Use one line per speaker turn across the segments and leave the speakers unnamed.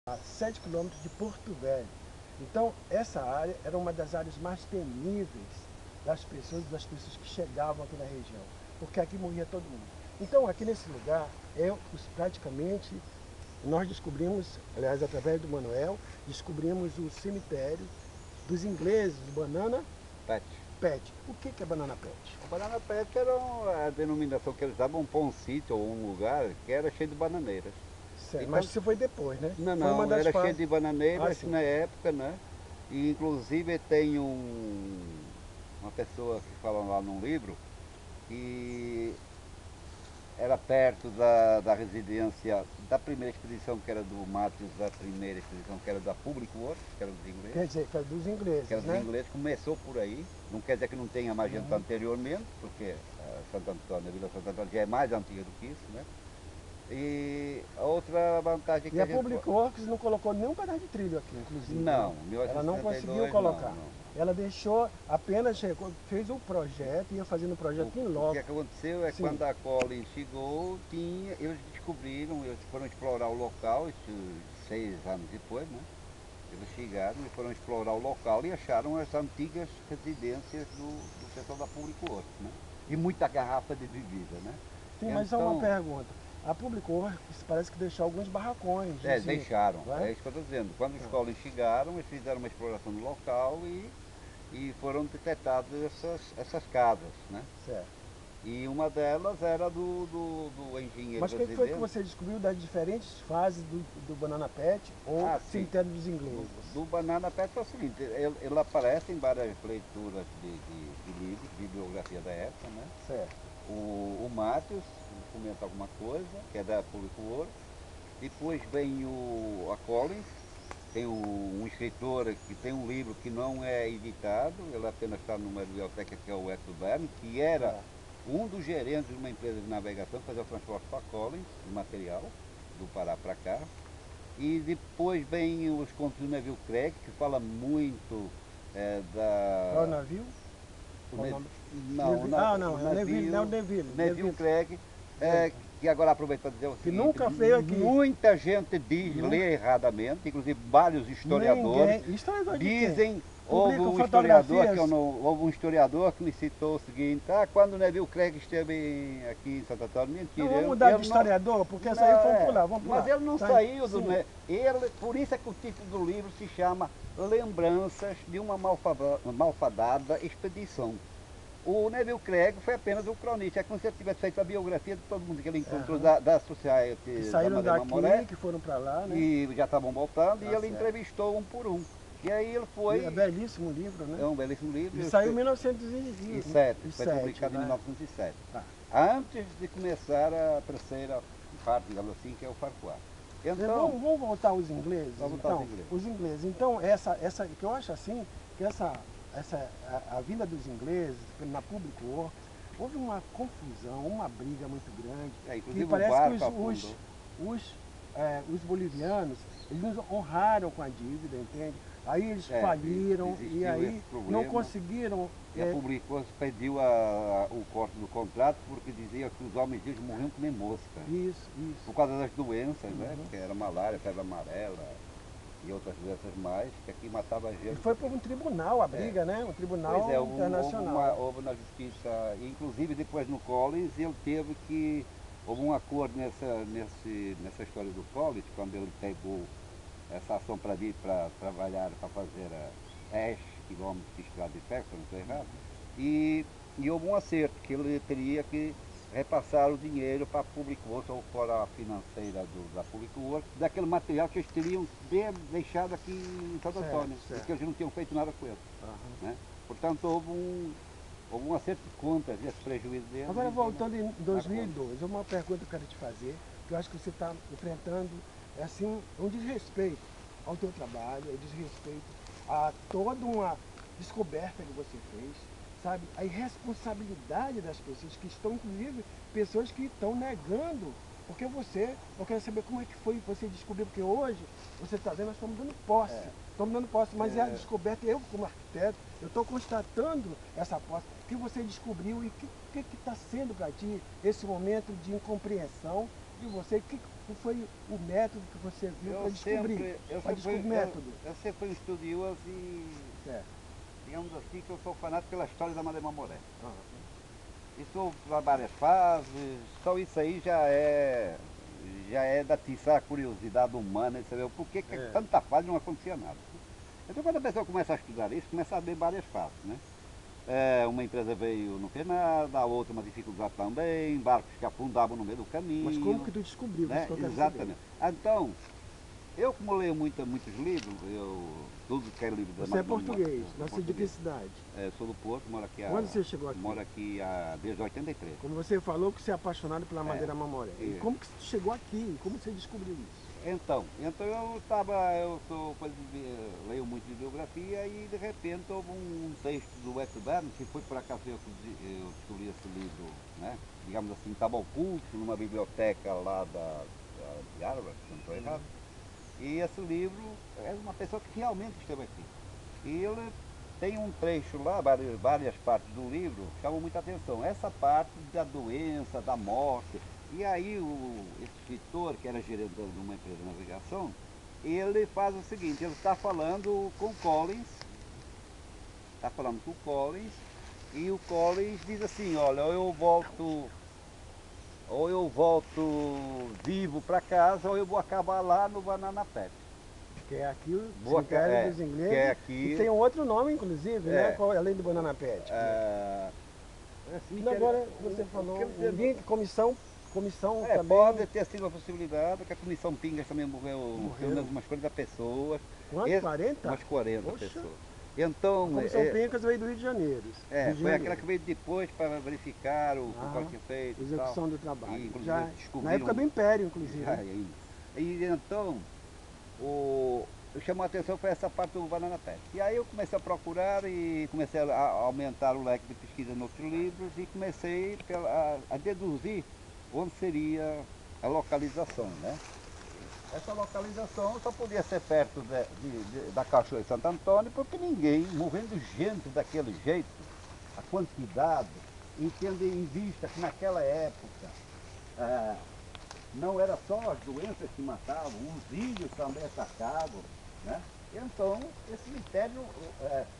a 7 quilômetros de Porto Velho. Então, essa área era uma das áreas mais temíveis das pessoas que chegavam aqui na região, porque aqui morria todo mundo. Então, aqui nesse lugar, praticamente, nós descobrimos, aliás, através do Manuel, descobrimos o cemitério dos ingleses, do Banana
Pet.
Pet. O que é Banana Pet?
O banana pet era a denominação que eles davam para um sítio ou um lugar que era cheio de bananeiras.
Certo, mas
Então,
isso foi depois, né?
não,
Foi uma
não,
das
era cheio
fases.
de
Ah,
bananeiras
sim.
na época, né? E inclusive tem uma pessoa que fala lá num livro que era perto da residência da primeira expedição, que era do Matheus, da primeira expedição, que era da Public Works, que era dos
Quer
ingleses.
dizer, que é dos
Que era
ingleses,
dos
né?
ingleses, começou por aí. Não quer dizer que não tenha mais gente
Uhum.
anteriormente, porque Santo Antônio, a Vila Santo Antônio já é mais antiga do que isso, né? E a outra vantagem
E
que a
a
gente...
Public Works não colocou nenhum pedaço de trilho aqui, inclusive, né?
Não,
Ela não conseguiu
1972 não,
colocar.
não.
Ela deixou, apenas fez um projeto, ia fazendo um projeto em
O que
loco.
aconteceu é que
Sim.
quando a Collins chegou, eles descobriram, eles foram explorar o local, isso 6 anos depois, né? Eles chegaram e foram explorar o local e acharam as antigas residências do pessoal da Public Works, né? E muita garrafa de bebida, né?
Sim, mas só uma
Então,
pergunta. A Public Works parece que deixou alguns barracões, assim,
deixaram,
não é?
é isso que eu estou dizendo. Quando os
Tá,
Collins chegaram, eles fizeram uma exploração do local e foram detectadas essas casas, né?
certo.
E uma delas era do engenheiro
Mas o que foi que
residente.
você descobriu das diferentes fases do Banana Pet ou
Ah, sim.
cemitério dos
Do,
ingleses?
do Banana Pet é o seguinte, ele aparece em várias leituras de livros, de bibliografia da época, né?
Certo.
O Matheus comenta alguma coisa, que é da Public Works. Depois vem a Collins, tem um escritor que tem um livro que não é editado, ele apenas está numa biblioteca, que é o Hector Berne, que era
Certo.
um dos gerentes de uma empresa de navegação que fazia o transporte para Collins, de material, do Pará para cá. E depois vem os contos do Neville Craig, que fala muito
Qual é o
da...
navio?
O
Qual o
Ne...
nome?
Não,
Ah,
o
não, é o Neville, não é o
navio,
Neville.
Neville
Neville,
Craig,
Neville.
que agora aproveito para dizer o
Que
seguinte,
nunca veio aqui.
muita gente diz,
Nunca.
lê erradamente, inclusive vários historiadores,
Ninguém. Historiador de quem?
dizem,
Publicam fotografias.
houve um historiador que me citou o seguinte, quando o Neville Craig esteve aqui em Santo Antônio,
Não,
mentira,
vamos mudar de
ele não,
historiador, porque essa
não,
aí vamos pular, vamos pular.
mas ele não
Tá?
saiu do...
Sim.
Por isso é que o título do livro se chama Lembranças de uma malfadada expedição. O Neville Craig foi apenas um cronista, é como se ele tivesse feito a biografia de todo mundo que ele encontrou
Aham.
da
Que
Society da
saíram
Maria Mamoré,
daqui, que foram para lá, né?
e já estavam voltando,
Tá
e ele
certo.
entrevistou um por um. E aí ele
É
foi,
belíssimo o livro, né?
é um belíssimo livro,
Ele saiu em 1907,
foi publicado em
né?
1907,
Tá.
antes de começar a terceira parte, digamos assim, que é o Farquhar. Então,
Vamos voltar aos ingleses,
vamos voltar aos
então.
ingleses.
Os ingleses. Então, que eu acho assim, que a vinda dos ingleses na Public Works, houve uma confusão, uma briga muito grande.
Inclusive
Que parece
o barco
que
afundou.
os bolivianos, eles nos honraram com a dívida, entende? Aí eles faliram e
existiu
aí
esse problema.
não conseguiram.
E a Public Works pediu o corte do contrato porque dizia que os homens deles morriam que nem mosca.
Isso.
Por causa das doenças, né? Que era malária, febre amarela e outras doenças mais, que aqui matava
E
gente.
foi por um tribunal a briga, né? Um tribunal
Pois é,
internacional.
houve na justiça, inclusive depois no Collins, ele teve que... Houve um acordo nessa história do Collins, quando ele pegou essa ação para vir para trabalhar, para fazer 10 quilômetros de estrada de ferro, se eu não estou errado, e houve um acerto, que ele teria que repassar o dinheiro para a Public Works, ou para a financeira da Public Works, daquele material que eles teriam deixado aqui em Santo Antônio, porque eles não tinham feito nada com ele.
Aham.
Né? Portanto, houve um acerto de contas desse prejuízo dele.
Agora, voltando em 2002, uma pergunta que eu quero te fazer, que eu acho que você está enfrentando, é assim, um desrespeito ao teu trabalho, um desrespeito a toda uma descoberta que você fez, sabe? A irresponsabilidade das pessoas que estão, inclusive, pessoas que estão negando, porque eu quero saber como é que foi você descobrir, porque hoje, você está vendo, nós estamos dando posse, mas é a descoberta, eu como arquiteto, eu estou constatando essa posse, que você descobriu e o que está sendo para ti esse momento de incompreensão de você, qual foi o método que você viu para descobrir? Para descobrir o método.
Eu sempre fui um estudioso e, digamos assim, que eu sou fanático pela história da Madre Mamoré. Isso para várias fases, só isso aí já é de atiçar a curiosidade humana e saber por que tanta fase não acontecia nada. Então quando a pessoa começa a estudar isso, começa a ver várias fases, né? Uma empresa veio, não fez nada, a outra uma dificuldade também, barcos que afundavam no meio do caminho.
Mas como que tu descobriu?
Né? Exatamente. Então, eu como leio muitos livros, tudo que é livro da
Você é português, nasceu de que cidade?
Sou do Porto, moro aqui
Quando você chegou aqui?
Moro aqui desde 83.
Como você falou que você é apaixonado pela Madeira Mamoré. E como que você chegou aqui? Como você descobriu isso?
Então leio muito de biografia e de repente houve um texto do Westburn, que foi por acaso eu descobri esse livro, né? Digamos assim, estava oculto numa biblioteca lá de Harvard, se não estou errado. E esse livro é uma pessoa que realmente esteve aqui. E ele tem um trecho lá, várias partes do livro, chamam muita atenção. Essa parte da doença, da morte. E aí esse escritor, que era gerente de uma empresa de navegação, ele faz o seguinte, ele está falando com o Collins, e o Collins diz assim, olha, ou eu volto vivo para casa, ou eu vou acabar lá no Banana Pet.
Que é aqui o cemitério dos ingleses,
que é aqui,
e tem um outro nome, inclusive, né? Além do Banana Pet. Agora você falou, comissão também.
Pode ter sido uma possibilidade, que a comissão Pingas também morreu umas 40 pessoas.
Quanto? 40?
Umas 40
Poxa.
pessoas. Então,
a comissão Pingas veio do Rio de Janeiro.
Foi aquela que veio depois para verificar o que tinha feito.
Execução do trabalho.
E,
já, na época do Império, inclusive.
E então, eu chamou a atenção foi essa parte do Banana Pet. E aí eu comecei a procurar e comecei a aumentar o leque de pesquisa em outros livros e comecei a deduzir onde seria a localização, né? Essa localização só podia ser perto da Cachoeira de Santo Antônio, porque ninguém, morrendo gente daquele jeito, a quantidade, e tendo em vista que naquela época não era só as doenças que matavam, os índios também atacavam, né? Então, esse cemitério,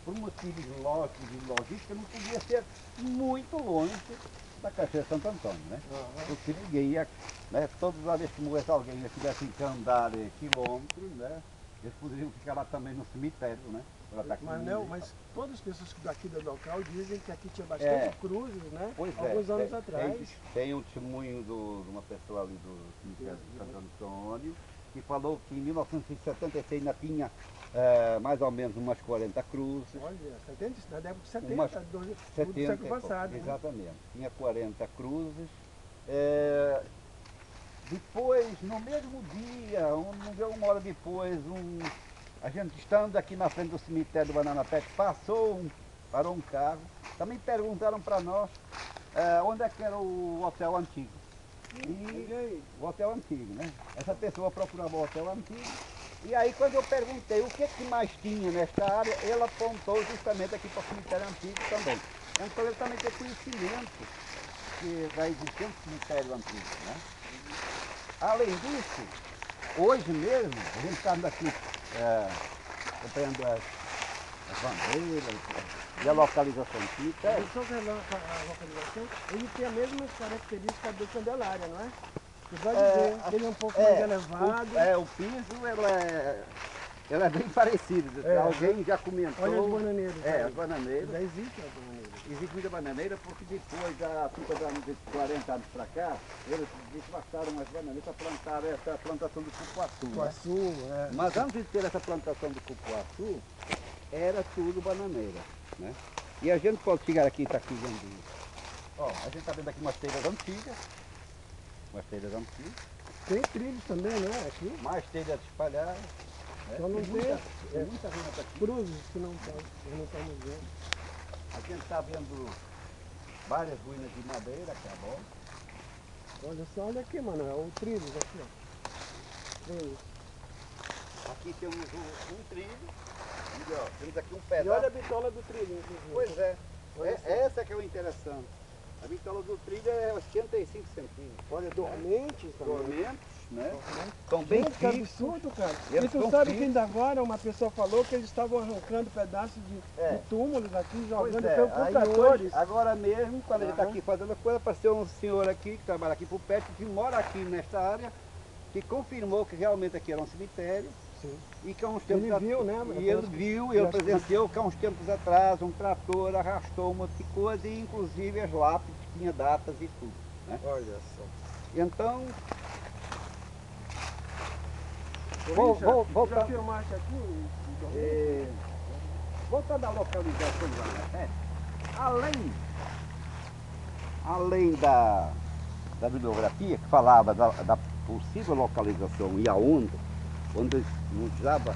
por motivos lógicos e logística, não podia ser muito longe da Cachoeira de Santo Antônio, né? Porque ninguém ia, né? Todas as vezes que morresse alguém e tivesse que andar quilômetros, né? Eles poderiam ficar lá também no cemitério, né?
Mas todas as pessoas daqui do local dizem que aqui tinha bastante cruzes, né? Alguns anos atrás.
Tem um testemunho de uma pessoa ali do cemitério de Santo Antônio, que falou que em 1976 ainda tinha mais ou menos umas 40 cruzes.
Olha, na década de 70, do século passado.
Exatamente, né? Tinha 40 cruzes. Depois, no mesmo dia, uma hora depois, a gente estando aqui na frente do cemitério do Banana Pet, parou um carro, também perguntaram para nós onde é que era o hotel antigo. O hotel antigo, né? Essa pessoa procurava o hotel antigo. E aí quando eu perguntei o que mais tinha nesta área, ele apontou justamente aqui para o cemitério antigo também. Então ele também tem conhecimento da existência do cemitério antigo, né? Além disso, hoje mesmo, a gente está aqui acompanhando as bandeiras e a localização do cemitério.
A localização, ele tem a mesma característica do Candelária, não é? Você vai dizer, ele é um pouco mais elevado.
O piso, ela é bem parecida. Alguém já comentou.
Olha as bananeiras.
As bananeiras.
Já existe a bananeira.
Existe muita bananeira porque depois, de 40 anos para cá, eles devastaram as bananeiras para plantar essa plantação do cupuaçu.
Cupuaçu,
Mas antes de ter essa plantação do cupuaçu, era tudo bananeira, né? E a gente pode chegar aqui, está aqui vendo. A gente está vendo aqui umas telhas antigas.
Tem trilhos também, né? Aqui.
Mais telhas espalhadas.
Só não tem
muita renda aqui.
Cruzes que não estamos vendo.
A gente está vendo várias ruínas de madeira, que é bom.
Olha aqui, mano, o trilho aqui, ó. Trilhos.
Aqui temos um trilho, temos aqui um pedaço.
E olha a bitola do trilho, inclusive.
Pois é. Essa que é o interessante. A bitola do trilho é 85 centímetros.
Olha, dormentes também.
Dormentes, né? São bem
Gente, que
fixos.
absurdo, cara.
Eles
E tu
são
sabe que
fixos.
ainda agora uma pessoa falou que eles estavam arrancando pedaços de túmulos aqui,
Pois
jogando
é,
com
aí
tratores.
hoje, agora mesmo, quando a gente está
Aham.
aqui fazendo a coisa, apareceu um senhor aqui, que trabalha aqui por perto, que mora aqui nesta área, que confirmou que realmente aqui era um cemitério.
Sim.
E que há uns tempos
Ele viu, né?
E ele viu, ele presenciou que há uns tempos atrás um trator arrastou um monte de coisa e inclusive as lápides tinha datas e tudo. Né?
Olha só.
Então,
Já
voltando,
filmaste aqui?
voltando à localização lá, né? Além da bibliografia que falava da possível localização e aonde, onde nos dava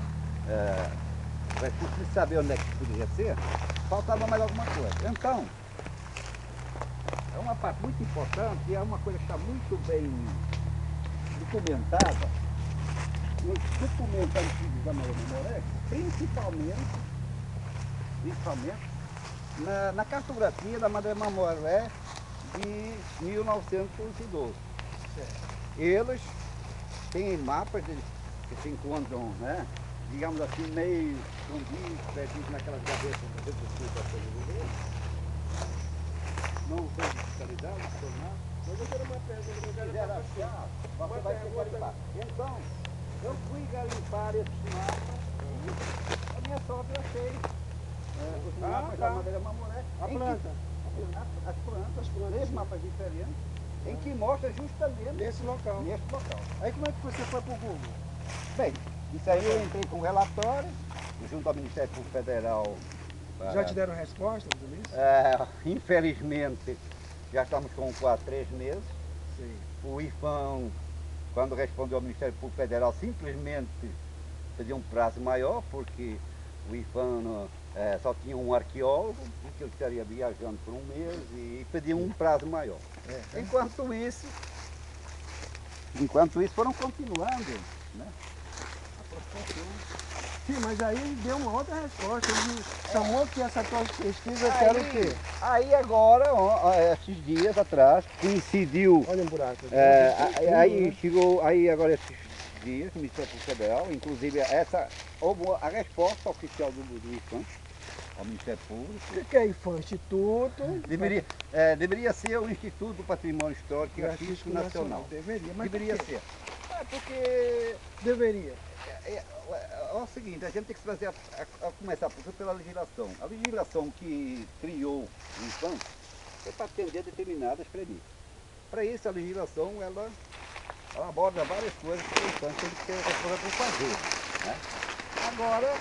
recurso de saber onde é que poderia ser, faltava mais alguma coisa. Então, é uma parte muito importante e é uma coisa que está muito bem documentada nos documentos antigos da Maria Moreira, principalmente na cartografia da Maria Mamoré de 1912. Eles têm mapas que se encontram, né, digamos assim, meio escondidos, perdidos naquelas gavetas da não são digitalizados,
Mas eu quero uma pergunta,
você vai ter que garimpar. Então, eu fui garimpar esses mapas e a minha sorte eu achei os mapas da Madeira Mamoré.
A planta.
As plantas, três mapas diferentes, em que mostra justamente
Nesse local. Aí como é que você foi pro Google?
Bem, isso aí eu entrei com um relatório, junto ao Ministério Público Federal.
Já te deram resposta tudo isso?
Infelizmente, já estamos com 3 meses.
Sim.
O IFAM, quando respondeu ao Ministério Público Federal, simplesmente pediu um prazo maior, porque o IFAM só tinha um arqueólogo, que ele estaria viajando por um mês, e pediu um prazo maior. Enquanto isso, foram continuando, né?
Sim, mas aí ele deu uma outra resposta. Ele chamou que essa tua pesquisa era o quê?
Aí agora, esses dias atrás, coincidiu.
Olha um buraco.
Aí chegou, aí agora esses dias, o Ministério Público Federal, inclusive houve a resposta oficial do IFAM ao Ministério Público.
O que é IFAM? Instituto?
Deveria ser o Instituto do Patrimônio Histórico e Artístico Nacional.
Deveria, mas
Deveria ser. Porque
deveria.
é o seguinte, a gente tem que se fazer a começar pela legislação. A legislação que criou o IFAM é para atender determinadas premissas. Para isso, a legislação ela aborda várias coisas que o IFAM tem que ter responsável por fazer. Né? Agora,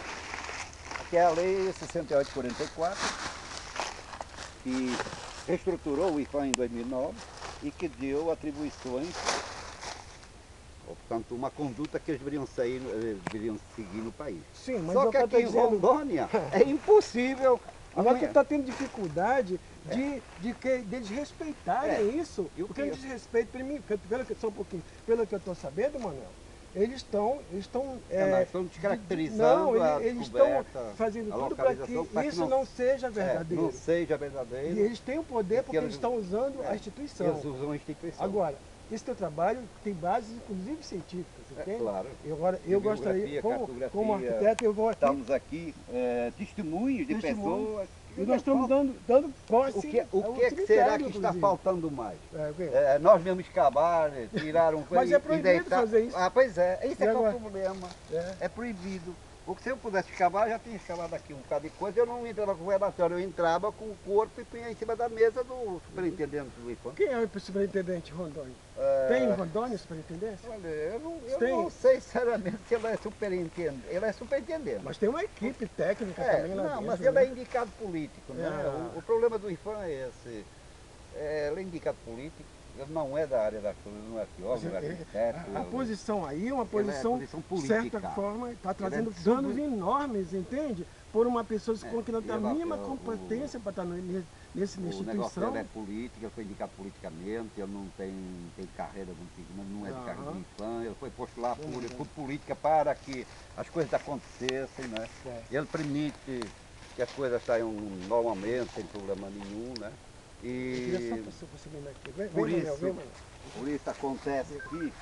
que é a Lei 6844, que reestruturou o IFAM em 2009 e que deu atribuições, portanto, uma conduta que eles deveriam seguir no país.
Sim, mas
só que aqui em Rondônia é impossível.
Agora tu está tendo dificuldade deles respeitarem isso. Porque eles respeitam, pelo que eu estou sabendo, Manuel, eles estão
descaracterizando
eles estão fazendo tudo para que isso não seja verdadeiro.
Não seja verdadeiro.
E eles têm o poder porque eles estão usando a instituição.
Eles usam a instituição.
Agora, esse teu trabalho tem bases, inclusive, científicas, entende?
Claro.
Eu gostaria, como arquiteto, eu vou aqui...
Estamos aqui, testemunhos de pessoas...
E nós estamos dando posse...
O que é que será que está faltando mais? Nós mesmos escavar, tirar um coisa...
Mas é proibido fazer isso.
Pois é, esse é o problema. É proibido. Porque se eu pudesse escavar, já tinha escavado aqui um bocado de coisa, eu não entrava com o relatório, eu entrava com o corpo e punha em cima da mesa do superintendente do IFAM.
Quem é o superintendente Rondônia? Tem em Rondônia superintendência?
Olha, eu não sei sinceramente se ele é superintendente. Ele é superintendente.
Mas tem uma equipe técnica também lá dentro.
Mas ele é indicado político, né? O problema do IFAM é esse. Ele é indicado político. Ele não é da área da coisa, não é arqueólogo, não é arquiteto.
A posição aí é uma posição de certa forma, está trazendo danos enormes, entende? Por uma pessoa que não tem a mínima competência para estar nessa instituição.
O negócio dele é político, ele foi indicado politicamente, ele não tem carreira, não é de carreira de IFAM, ele foi posto lá por política para que as coisas acontecessem, né? Ele permite que as coisas saiam normalmente, sem problema nenhum, né? E por isso acontece que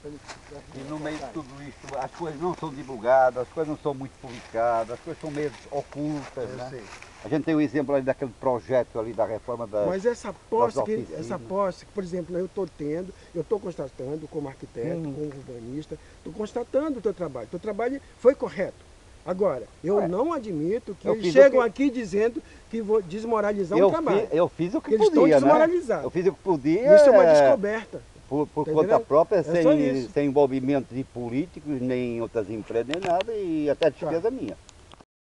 E no meio de tudo isso, as coisas não são divulgadas, as coisas não são muito publicadas, as coisas são meio ocultas,
Eu
né?
sei.
A gente tem o exemplo ali daquele projeto ali da reforma da...
Mas essa posse,
oficinas.
por exemplo, eu estou constatando como arquiteto, como urbanista, estou constatando o teu trabalho. Teu trabalho foi correto. Agora, eu não admito que eles chegam aqui dizendo que vou desmoralizar o trabalho.
Eu fiz o que
Eles
podia,
estão desmoralizados.
Eu fiz o que podia.
Isso é uma descoberta.
Por
Tá
conta
entendendo?
própria,
É só isso.
sem envolvimento de políticos, nem outras empresas, nem nada, e até despesa minha.